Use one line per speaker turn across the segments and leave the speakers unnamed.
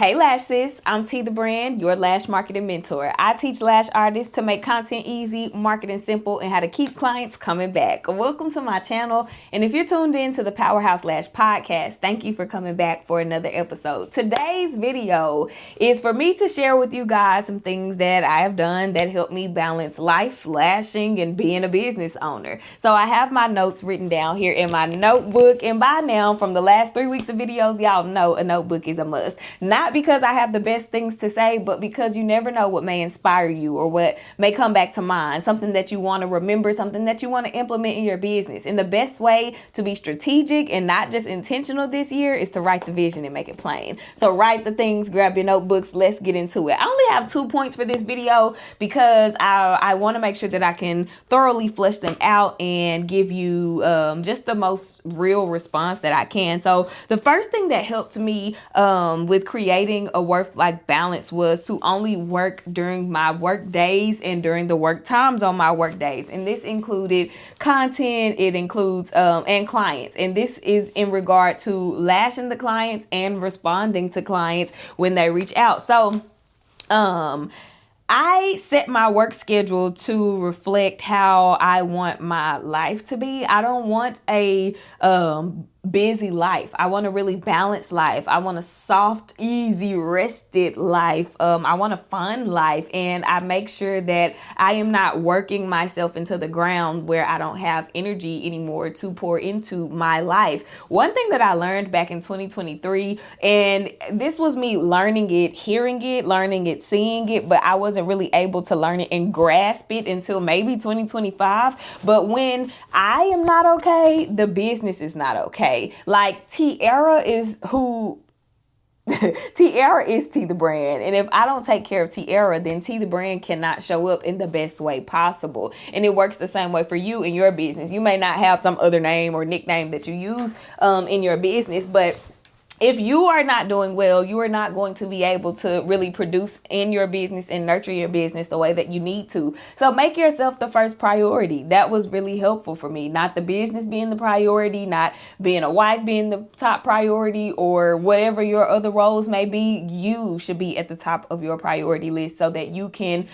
Hey Lash Sis, I'm T the Brand, your lash marketing mentor. I teach lash artists to make content easy, marketing simple, and how to keep clients coming back. Welcome to my channel, and if you're tuned in to the Powerhouse Lash podcast, thank you for coming back for another episode. Today's video is for me to share with you guys some things that I have done that help me balance life, lashing, and being a business owner. So I have my notes written down here in my notebook, and by now, from the last 3 weeks of videos, y'all know a notebook is a must. Not because I have the best things to say, but because you never know what may inspire you or what may come back to mind, something that you want to remember, something that you want to implement in your business. And the best way to be strategic and not just intentional this year is to write the vision and make it plain. So write the things, grab your notebooks, let's get into it. I only have 2 points for this video because I want to make sure that I can thoroughly flesh them out and give you just the most real response that I can. So the first thing that helped me with creating a work-life balance was to only work during my work days and during the work times on my work days. And this included content, it includes and clients. And this is in regard to lashing the clients and responding to clients when they reach out. So I set my work schedule to reflect how I want my life to be. I don't want a busy life. I want a really balanced life. I want a soft, easy, rested life. I want a fun life. And I make sure that I am not working myself into the ground where I don't have energy anymore to pour into my life. One thing that I learned back in 2023, and this was me learning it, hearing it, learning it, seeing it, but I wasn't really able to learn it and grasp it until maybe 2025. But when I am not okay, the business is not okay. Like Tiara is Tiara is T the Brand. And if I don't take care of Tiara, then T the Brand cannot show up in the best way possible. And it works the same way for you in your business. You may not have some other name or nickname that you use in your business, but if you are not doing well, you are not going to be able to really produce in your business and nurture your business the way that you need to. So make yourself the first priority. That was really helpful for me. Not the business being the priority, not being a wife being the top priority, or whatever your other roles may be. You should be at the top of your priority list so that you can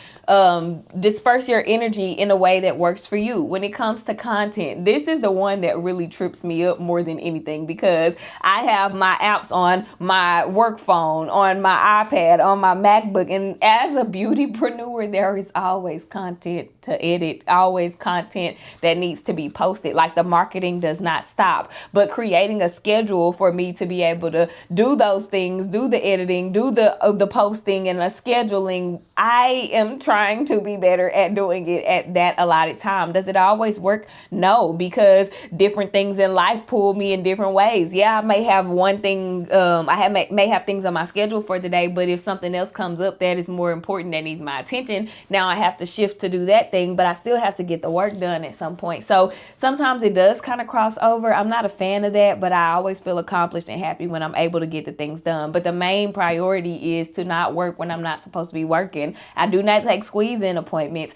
disperse your energy in a way that works for you. When it comes to content, this is the one that really trips me up more than anything, because I have my apps on my work phone, on my iPad, on my MacBook. And as a beautypreneur, there is always content to edit, always content that needs to be posted. Like, the marketing does not stop, but creating a schedule for me to be able to do those things, do the editing, do the posting and the scheduling. I am trying to be better at doing it at that allotted time. Does it always work? No, because different things in life pull me in different ways. Yeah, I may have one thing, may have things on my schedule for the day, but if something else comes up that is more important, that needs my attention, now I have to shift to do that thing, but I still have to get the work done at some point. So sometimes it does kind of cross over. I'm not a fan of that, but I always feel accomplished and happy when I'm able to get the things done. But the main priority is to not work when I'm not supposed to be working. I do not take squeeze-in appointments.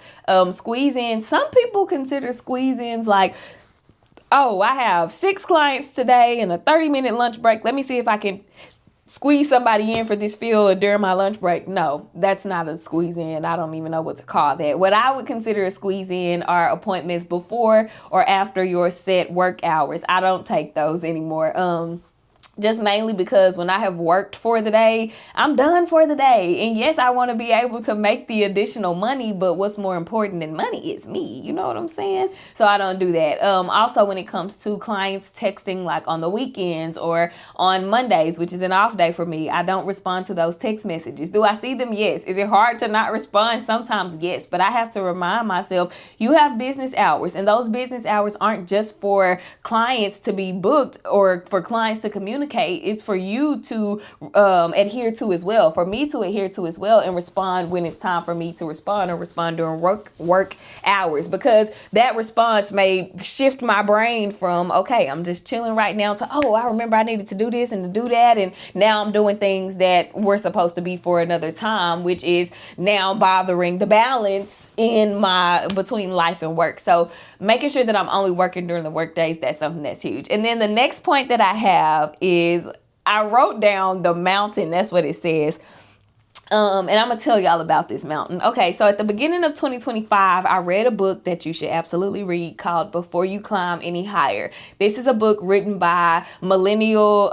Squeeze-in, some people consider squeeze-ins like, oh, I have 6 clients today and a 30-minute lunch break. Let me see if I can squeeze somebody in for this field during my lunch break. No, that's not a squeeze in. I don't even know what to call that. What I would consider a squeeze in are appointments before or after your set work hours. I don't take those anymore. Just mainly because when I have worked for the day, I'm done for the day. And yes, I want to be able to make the additional money, but what's more important than money is me. You know what I'm saying? So I don't do that. Also, when it comes to clients texting like on the weekends or on Mondays, which is an off day for me, I don't respond to those text messages. Do I see them? Yes. Is it hard to not respond? Sometimes, yes. But I have to remind myself, you have business hours, and those business hours aren't just for clients to be booked or for clients to communicate. It's for you to adhere to as well, for me to adhere to as well, and respond when it's time for me to respond, or respond during work hours, because that response may shift my brain from, okay, I'm just chilling right now, to, oh, I remember I needed to do this and to do that, and now I'm doing things that were supposed to be for another time, which is now bothering the balance in my between life and work. So making sure that I'm only working during the work days, that's something that's huge. And then the next point that I have is I wrote down the mountain. That's what it says. And I'm going to tell y'all about this mountain. Okay, so at the beginning of 2025, I read a book that you should absolutely read called Before You Climb Any Higher. This is a book written by millennial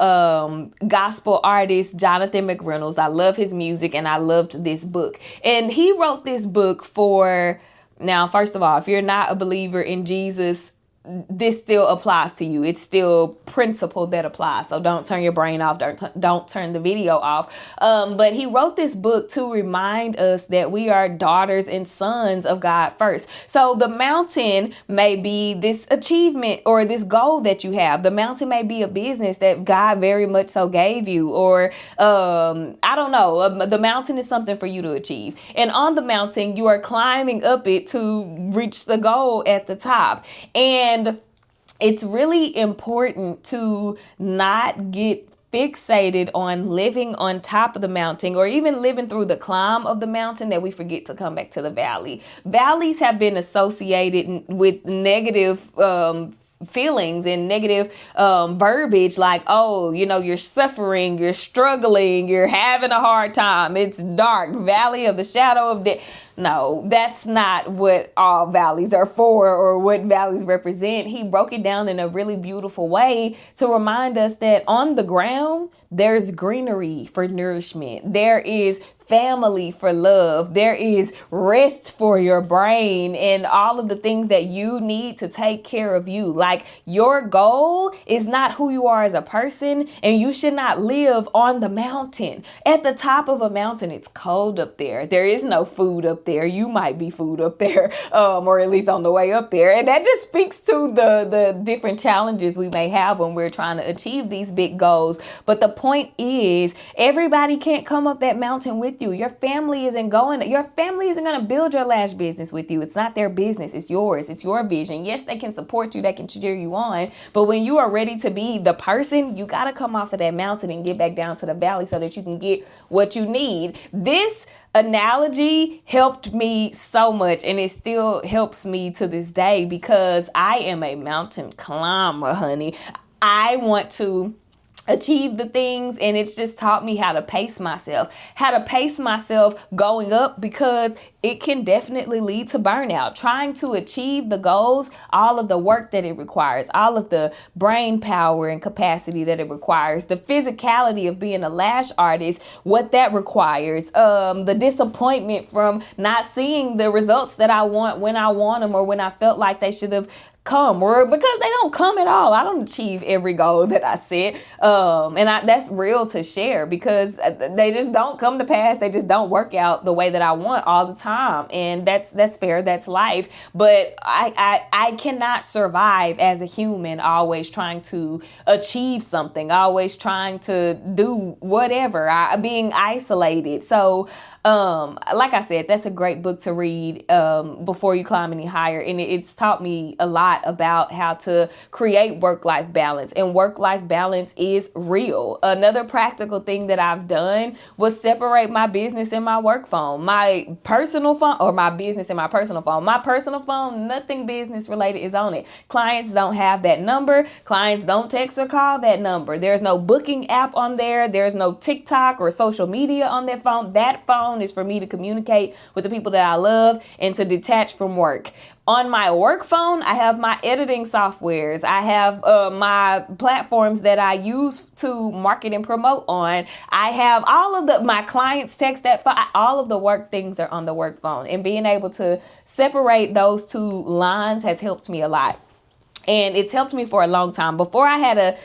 gospel artist Jonathan McReynolds. I love his music and I loved this book. And he wrote this book for, now, first of all, if you're not a believer in Jesus, this still applies to you. It's still principle that applies. So don't turn your brain off. Don't turn the video off. But he wrote this book to remind us that we are daughters and sons of God first. So the mountain may be this achievement or this goal that you have. The mountain may be a business that God very much so gave you, or I don't know. The mountain is something for you to achieve. And on the mountain, you are climbing up it to reach the goal at the top. And it's really important to not get fixated on living on top of the mountain or even living through the climb of the mountain that we forget to come back to the valley. Valleys have been associated with negative feelings and negative verbiage, like, oh, you know, you're suffering, you're struggling, you're having a hard time, it's dark, valley of the shadow of death. No, that's not what all valleys are for or what valleys represent. He broke it down in a really beautiful way to remind us that on the ground, there's greenery for nourishment. There is family for love. There is rest for your brain and all of the things that you need to take care of you. Like, your goal is not who you are as a person, and you should not live on the mountain. At the top of a mountain, it's cold up there. There is no food up there. You might be food up there, or at least on the way up there. And that just speaks to the different challenges we may have when we're trying to achieve these big goals. But the point is, everybody can't come up that mountain with you. Your family isn't going to build your lash business with you. It's not their business. It's yours. It's your vision. Yes, they can support you. They can cheer you on. But when you are ready to be the person, you got to come off of that mountain and get back down to the valley so that you can get what you need. This analogy helped me so much, and it still helps me to this day because I am a mountain climber, honey. I want to achieve the things, and it's just taught me how to pace myself going up, because it can definitely lead to burnout. Trying to achieve the goals, all of the work that it requires, all of the brain power and capacity that it requires, the physicality of being a lash artist, what that requires, the disappointment from not seeing the results that I want when I want them or when I felt like they should have come, or because they don't come at all. I don't achieve every goal that I set. That's real to share, because they just don't come to pass. They just don't work out the way that I want all the time. And that's fair. That's life. But I cannot survive as a human always trying to achieve something, always trying to do whatever, being isolated. So like I said, that's a great book to read before you climb any higher. And it's taught me a lot about how to create work-life balance. And work-life balance is real. Another practical thing that I've done was separate my business and my work phone. My personal phone, or my business and my personal phone. My personal phone, nothing business related is on it. Clients don't have that number. Clients don't text or call that number. There's no booking app on there. There's no TikTok or social media on that phone. That phone is for me to communicate with the people that I love and to detach from work. On my work phone, I have my editing softwares. I have my platforms that I use to market and promote on. I have all of my clients text that phone. All of the work things are on the work phone. And being able to separate those two lines has helped me a lot. And it's helped me for a long time. Before I had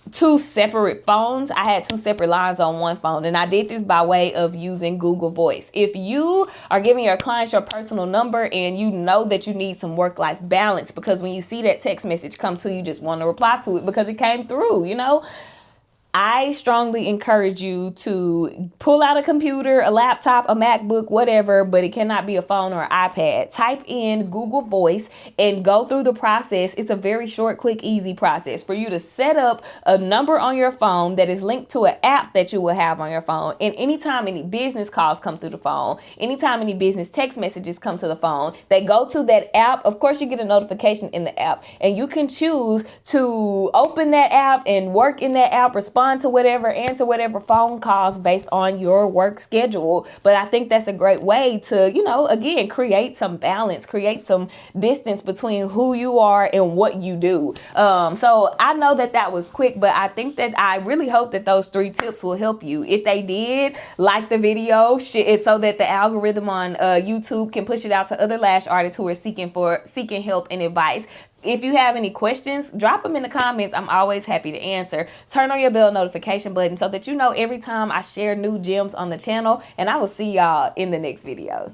two separate phones, I had two separate lines on one phone, and I did this by way of using Google Voice. If you are giving your clients your personal number and you know that you need some work-life balance, because when you see that text message come to you, just want to reply to it because it came through, I strongly encourage you to pull out a computer, a laptop, a MacBook, whatever, but it cannot be a phone or iPad. Type in Google Voice and go through the process. It's a very short, quick, easy process for you to set up a number on your phone that is linked to an app that you will have on your phone. And anytime any business calls come through the phone, anytime any business text messages come to the phone, they go to that app. Of course, you get a notification in the app, and you can choose to open that app and work in that app, respond respond to whatever, answer whatever phone calls based on your work schedule. But I think that's a great way to, you know, again, create some balance, create some distance between who you are and what you do. So I know that was quick, but I think that I really hope that those 3 tips will help you. If they did, like the video, share it so that the algorithm on YouTube can push it out to other lash artists who are seeking help and advice. If you have any questions, drop them in the comments. I'm always happy to answer. Turn on your bell notification button so that you know every time I share new gems on the channel, and I will see y'all in the next video.